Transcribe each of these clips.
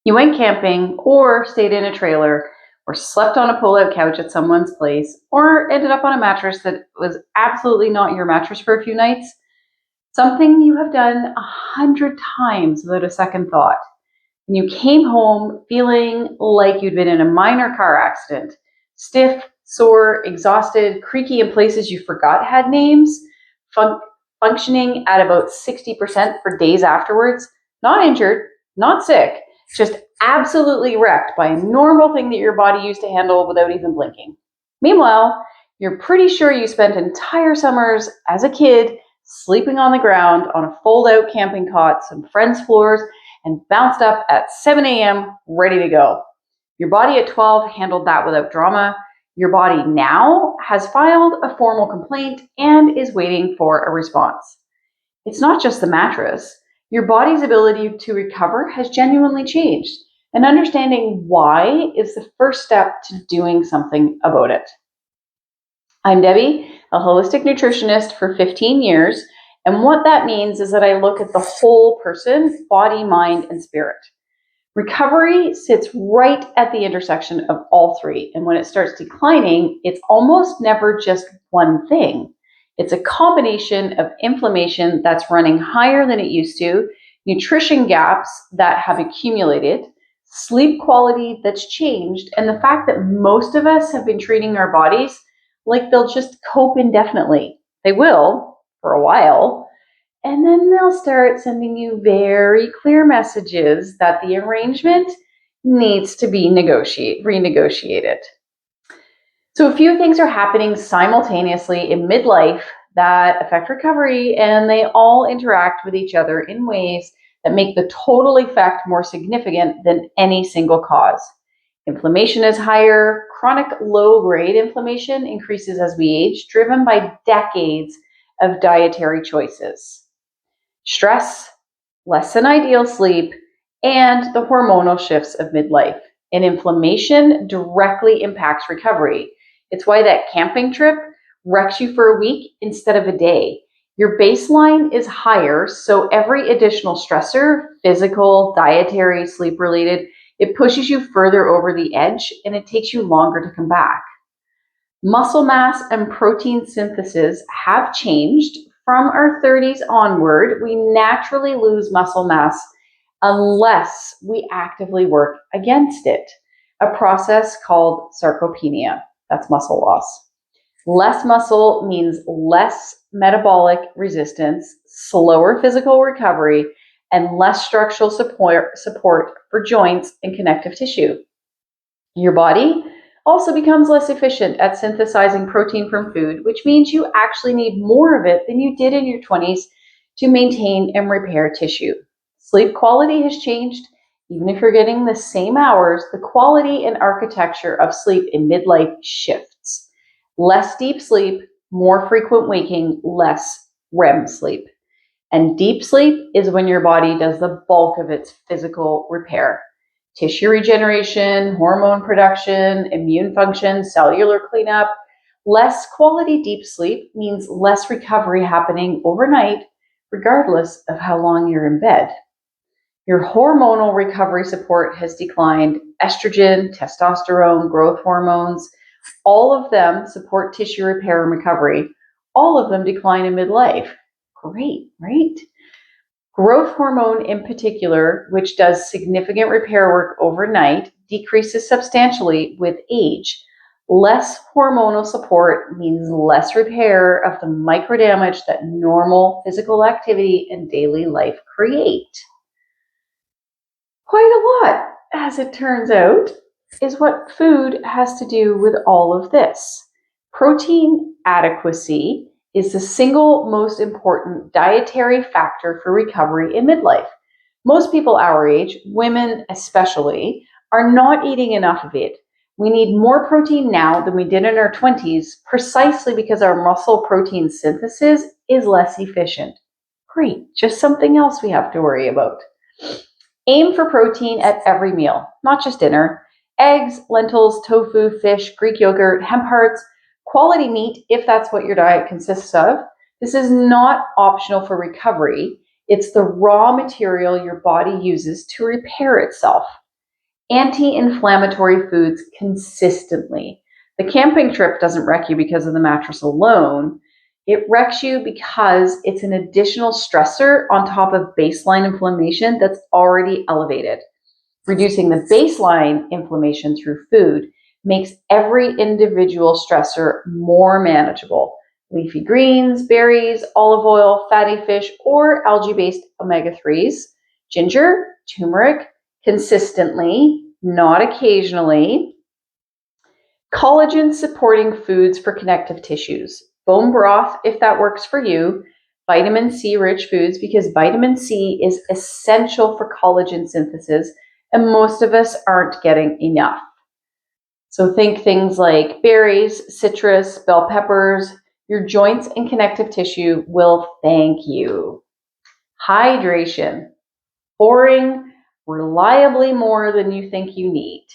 You went camping or stayed in a trailer or slept on a pull-out couch at someone's place or ended up on a mattress that was absolutely not your mattress for a few nights. Something you have done 100 times without a second thought. And you came home feeling like you'd been in a minor car accident, stiff, sore, exhausted, creaky in places you forgot had names, functioning at about 60% for days afterwards, not injured, not sick, just absolutely wrecked by a normal thing that your body used to handle without even blinking. Meanwhile, you're pretty sure you spent entire summers as a kid sleeping on the ground on a fold-out camping cot, some friends' floors, and bounced up at 7 a.m. ready to go. Your body at 12 handled that without drama. Your body now has filed a formal complaint and is waiting for a response. It's not just the mattress. Your body's ability to recover has genuinely changed, and understanding why is the first step to doing something about it. I'm Debbie, a holistic nutritionist for 15 years, and what that means is that I look at the whole person, body, mind, and spirit. Recovery sits right at the intersection of all three, and when it starts declining, it's almost never just one thing. It's a combination of inflammation that's running higher than it used to, nutrition gaps that have accumulated, sleep quality that's changed, and the fact that most of us have been treating our bodies like they'll just cope indefinitely. They will, for a while, and then they'll start sending you very clear messages that the arrangement needs to be renegotiated. So a few things are happening simultaneously in midlife that affect recovery, and they all interact with each other in ways that make the total effect more significant than any single cause. Inflammation is higher. Chronic low-grade inflammation increases as we age, driven by decades of dietary choices. Stress, less than ideal sleep, and the hormonal shifts of midlife. And inflammation directly impacts recovery. It's why that camping trip wrecks you for a week instead of a day. Your baseline is higher, so every additional stressor, physical, dietary, sleep-related, it pushes you further over the edge and it takes you longer to come back. Muscle mass and protein synthesis have changed. From our 30s onward, we naturally lose muscle mass unless we actively work against it, a process called sarcopenia. That's muscle loss. Less muscle means less metabolic resistance, slower physical recovery, and less structural support for joints and connective tissue. Your body also becomes less efficient at synthesizing protein from food, which means you actually need more of it than you did in your 20s to maintain and repair tissue. Sleep quality has changed. Even if you're getting the same hours, the quality and architecture of sleep in midlife shifts. Less deep sleep, more frequent waking, less REM sleep. And deep sleep is when your body does the bulk of its physical repair. Tissue regeneration, hormone production, immune function, cellular cleanup. Less quality deep sleep means less recovery happening overnight, regardless of how long you're in bed. Your hormonal recovery support has declined. Estrogen, testosterone, growth hormones, all of them support tissue repair and recovery. All of them decline in midlife. Great, right? Growth hormone in particular, which does significant repair work overnight, decreases substantially with age. Less hormonal support means less repair of the micro damage that normal physical activity and daily life create. Quite a lot, as it turns out, is what food has to do with all of this. Protein adequacy is the single most important dietary factor for recovery in midlife. Most people our age, women especially, are not eating enough of it. We need more protein now than we did in our 20s, precisely because our muscle protein synthesis is less efficient. Great, just something else we have to worry about. Aim for protein at every meal, not just dinner. Eggs, lentils, tofu, fish, Greek yogurt, hemp hearts, quality meat, if that's what your diet consists of. This is not optional for recovery. It's the raw material your body uses to repair itself. anti-inflammatory foods consistently. The camping trip doesn't wreck you because of the mattress alone. It wrecks you because it's an additional stressor on top of baseline inflammation that's already elevated. Reducing the baseline inflammation through food makes every individual stressor more manageable. Leafy greens, berries, olive oil, fatty fish, or algae-based omega-3s, ginger, turmeric, consistently, not occasionally. Collagen supporting foods for connective tissues. Bone broth, if that works for you. Vitamin C rich foods, because vitamin C is essential for collagen synthesis, and most of us aren't getting enough. So think things like berries, citrus, bell peppers. Your joints and connective tissue will thank you. Hydration. Pouring reliably more than you think you need.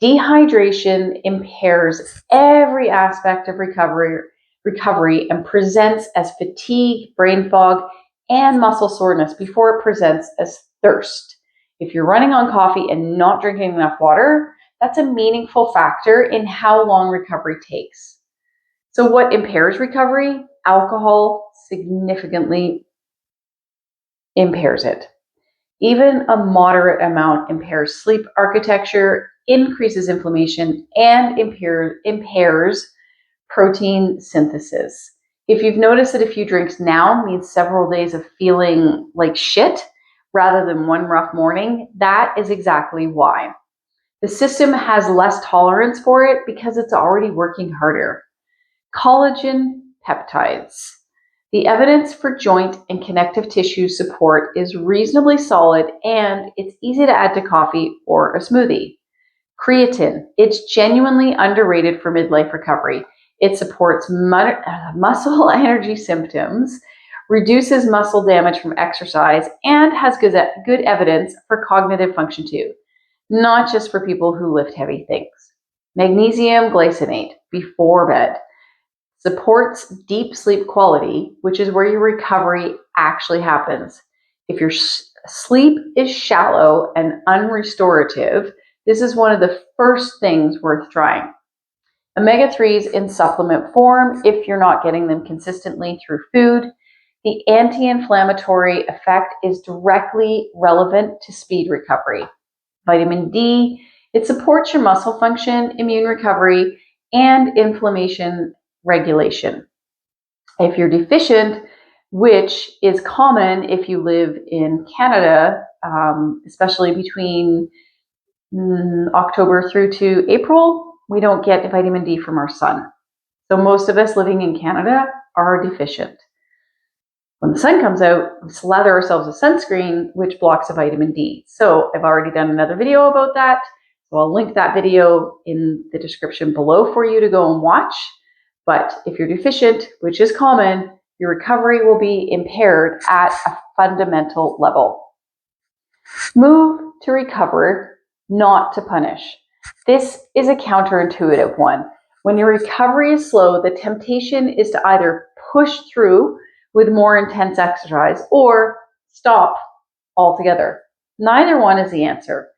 Dehydration impairs every aspect of recovery and presents as fatigue, brain fog, and muscle soreness before it presents as thirst. If you're running on coffee and not drinking enough water, that's a meaningful factor in how long recovery takes. So what impairs recovery? Alcohol significantly impairs it. Even a moderate amount impairs sleep architecture, increases inflammation, and impairs protein synthesis. If you've noticed that a few drinks now means several days of feeling like shit rather than one rough morning, that is exactly why. The system has less tolerance for it because it's already working harder. Collagen peptides. The evidence for joint and connective tissue support is reasonably solid, and it's easy to add to coffee or a smoothie. Creatine. It's genuinely underrated for midlife recovery. It supports muscle energy symptoms, reduces muscle damage from exercise, and has good evidence for cognitive function too, not just for people who lift heavy things. Magnesium glycinate before bed supports deep sleep quality, which is where your recovery actually happens. If your sleep is shallow and unrestorative, this is one of the first things worth trying. Omega-3s in supplement form, if you're not getting them consistently through food. The anti-inflammatory effect is directly relevant to speed recovery. Vitamin D, it supports your muscle function, immune recovery, and inflammation regulation. If you're deficient, which is common if you live in Canada, especially between October through to April, we don't get vitamin D from our sun. So most of us living in Canada are deficient. When the sun comes out, we slather ourselves with sunscreen, which blocks the vitamin D. So I've already done another video about that. So I'll link that video in the description below for you to go and watch. But if you're deficient, which is common, your recovery will be impaired at a fundamental level. Move to recover, not to punish. This is a counterintuitive one. When your recovery is slow, the temptation is to either push through with more intense exercise or stop altogether. Neither one is the answer.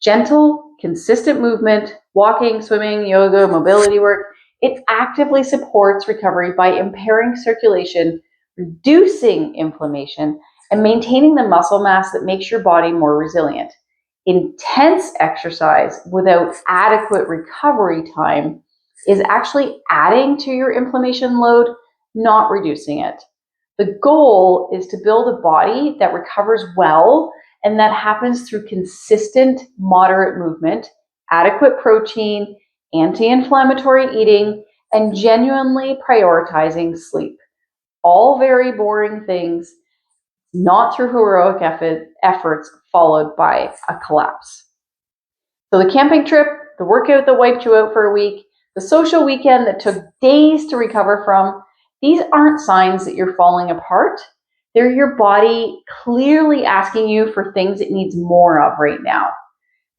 Gentle, consistent movement, walking, swimming, yoga, mobility work, it actively supports recovery by impairing circulation, reducing inflammation, and maintaining the muscle mass that makes your body more resilient. Intense exercise without adequate recovery time is actually adding to your inflammation load, not reducing it. The goal is to build a body that recovers well, and that happens through consistent, moderate movement, adequate protein, anti-inflammatory eating, and genuinely prioritizing sleep. All very boring things, not through heroic efforts followed by a collapse. So the camping trip, the workout that wiped you out for a week, the social weekend that took days to recover from, these aren't signs that you're falling apart. They're your body clearly asking you for things it needs more of right now.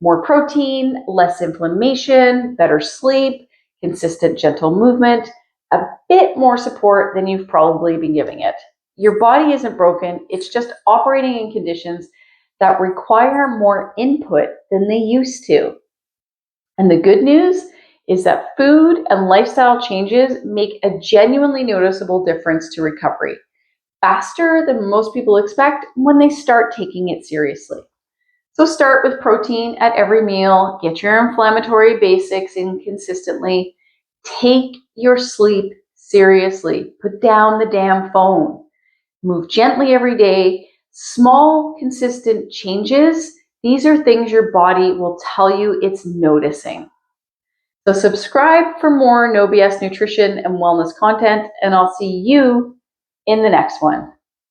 More protein, less inflammation, better sleep, consistent gentle movement, a bit more support than you've probably been giving it. Your body isn't broken, it's just operating in conditions that require more input than they used to. And the good news is that food and lifestyle changes make a genuinely noticeable difference to recovery, faster than most people expect when they start taking it seriously. So start with protein at every meal, get your inflammatory basics in consistently, take your sleep seriously, put down the damn phone, move gently every day, small, consistent changes. These are things your body will tell you it's noticing. So subscribe for more No BS nutrition and wellness content, and I'll see you in the next one.